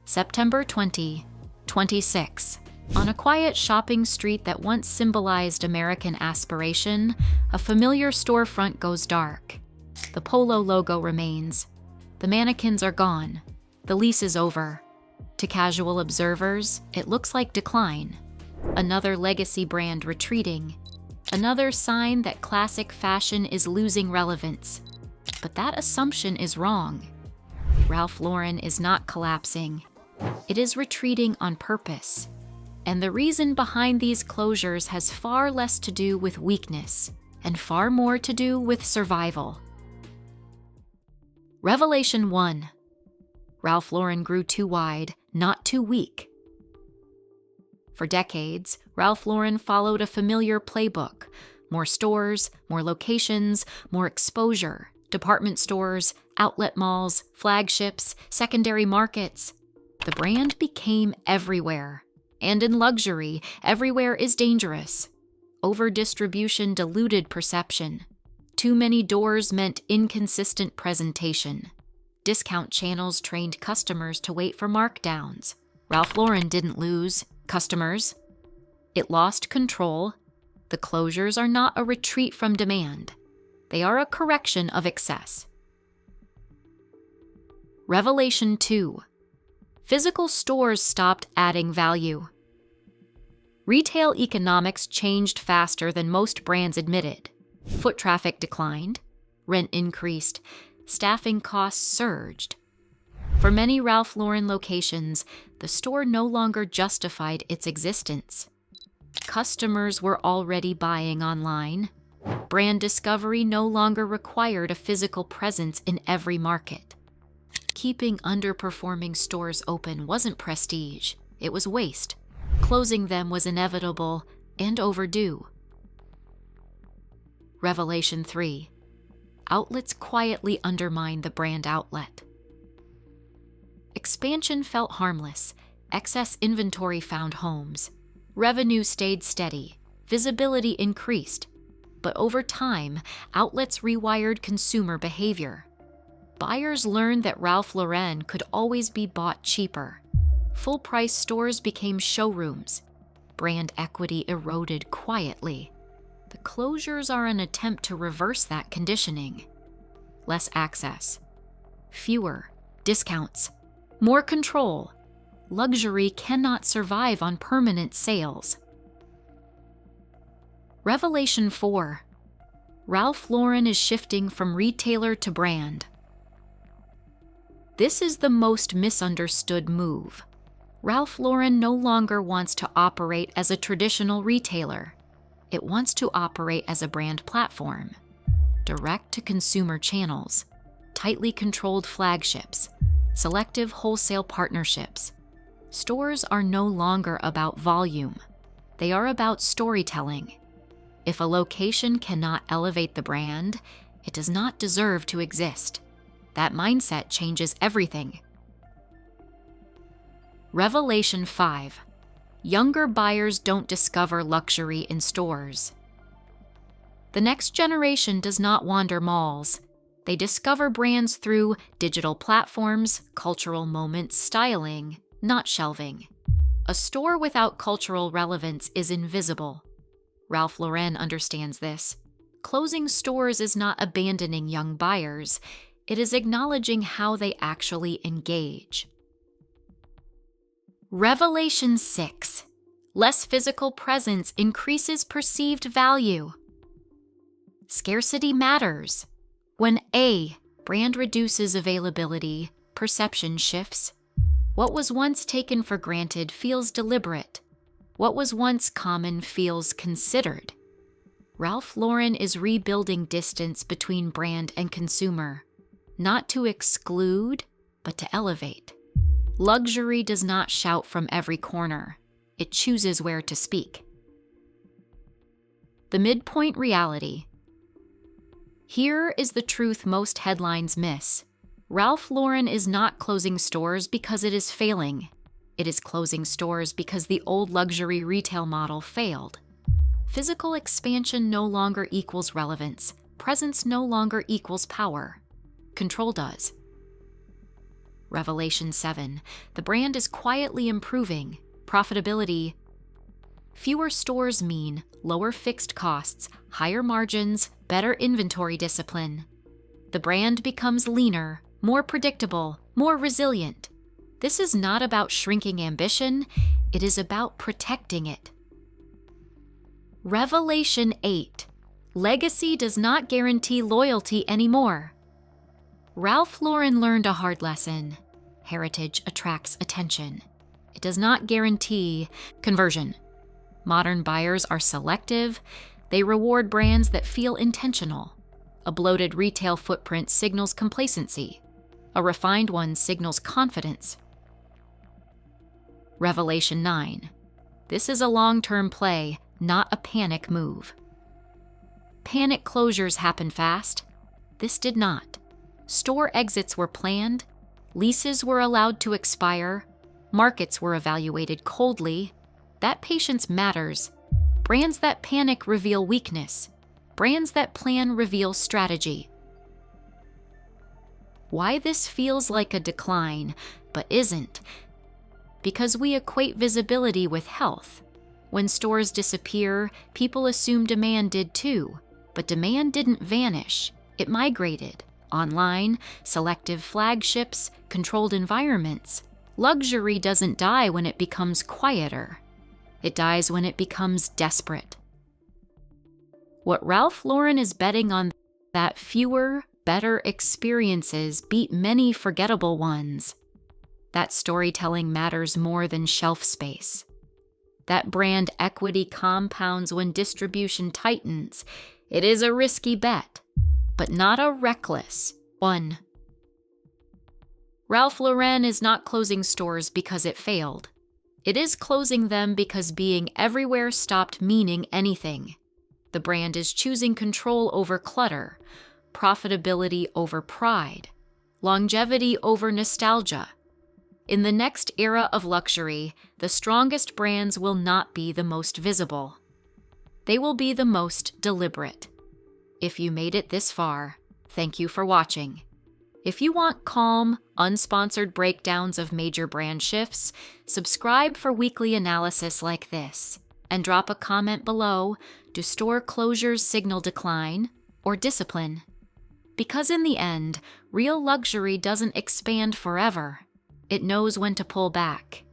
September 26. On a quiet shopping street that once symbolized American aspiration, a familiar storefront goes dark. The Polo logo remains. The mannequins are gone. The lease is over. To casual observers, it looks like decline. Another legacy brand retreating. Another sign that classic fashion is losing relevance. But that assumption is wrong. Ralph Lauren is not collapsing. It is retreating on purpose. And the reason behind these closures has far less to do with weakness and far more to do with survival. Revelation 1. Ralph Lauren grew too wide, not too weak. For decades, Ralph Lauren followed a familiar playbook. More stores, more locations, more exposure, department stores, outlet malls, flagships, secondary markets. The brand became everywhere. And in luxury, everywhere is dangerous. Over-distribution diluted perception. Too many doors meant inconsistent presentation. Discount channels trained customers to wait for markdowns. Ralph Lauren didn't lose customers. It lost control. The closures are not a retreat from demand. They are a correction of excess. Revelation 2. Physical stores stopped adding value. Retail economics changed faster than most brands admitted. Foot traffic declined, rent increased, staffing costs surged. For many Ralph Lauren locations, the store no longer justified its existence. Customers were already buying online. Brand discovery no longer required a physical presence in every market. Keeping underperforming stores open wasn't prestige, it was waste. Closing them was inevitable and overdue. Revelation 3. Outlets quietly undermine the brand outlet. Expansion felt harmless. Excess inventory found homes. Revenue stayed steady. Visibility increased. But over time, outlets rewired consumer behavior. Buyers learned that Ralph Lauren could always be bought cheaper. Full-price stores became showrooms. Brand equity eroded quietly. The closures are an attempt to reverse that conditioning. Less access. Fewer discounts. More control. Luxury cannot survive on permanent sales. Revelation 4. Ralph Lauren is shifting from retailer to brand. This is the most misunderstood move. Ralph Lauren no longer wants to operate as a traditional retailer. It wants to operate as a brand platform. Direct-to-consumer channels, tightly controlled flagships, selective wholesale partnerships. Stores are no longer about volume. They are about storytelling. If a location cannot elevate the brand, it does not deserve to exist. That mindset changes everything. Revelation 5. Younger buyers don't discover luxury in stores. The next generation does not wander malls. They discover brands through digital platforms, cultural moments, styling, not shelving. A store without cultural relevance is invisible. Ralph Lauren understands this. Closing stores is not abandoning young buyers. It is acknowledging how they actually engage. Revelation 6. Less physical presence increases perceived value. Scarcity matters. When a brand reduces availability, perception shifts. What was once taken for granted feels deliberate. What was once common feels considered. Ralph Lauren is rebuilding distance between brand and consumer. Not to exclude, but to elevate. Luxury does not shout from every corner. It chooses where to speak. The midpoint reality. Here is the truth most headlines miss. Ralph Lauren is not closing stores because it is failing. It is closing stores because the old luxury retail model failed. Physical expansion no longer equals relevance. Presence no longer equals power. Control does. Revelation 7. The brand is quietly improving. Profitability. Fewer stores mean lower fixed costs, higher margins, better inventory discipline. The brand becomes leaner, more predictable, more resilient. This is not about shrinking ambition, it is about protecting it. Revelation 8. Legacy does not guarantee loyalty anymore. Ralph Lauren learned a hard lesson. Heritage attracts attention. It does not guarantee conversion. Modern buyers are selective. They reward brands that feel intentional. A bloated retail footprint signals complacency. A refined one signals confidence. Revelation 9. This is a long-term play, not a panic move. Panic closures happen fast. This did not. Store exits were planned. Leases were allowed to expire. Markets were evaluated coldly. That patience matters. Brands that panic reveal weakness. Brands that plan reveal strategy. Why this feels like a decline, but isn't? Because we equate visibility with health. When stores disappear, people assume demand did too. But demand didn't vanish. It migrated. Online, selective flagships, controlled environments. Luxury doesn't die when it becomes quieter. It dies when it becomes desperate. What Ralph Lauren is betting on that fewer, better experiences beat many forgettable ones. That storytelling matters more than shelf space. That brand equity compounds when distribution tightens. It is a risky bet, but not a reckless one. Ralph Lauren is not closing stores because it failed. It is closing them because being everywhere stopped meaning anything. The brand is choosing control over clutter, profitability over pride, longevity over nostalgia. In the next era of luxury, the strongest brands will not be the most visible. They will be the most deliberate. If you made it this far, thank you for watching. If you want calm, unsponsored breakdowns of major brand shifts, subscribe for weekly analysis like this, and drop a comment below. Do store closures signal decline or discipline? Because in the end, real luxury doesn't expand forever. It knows when to pull back.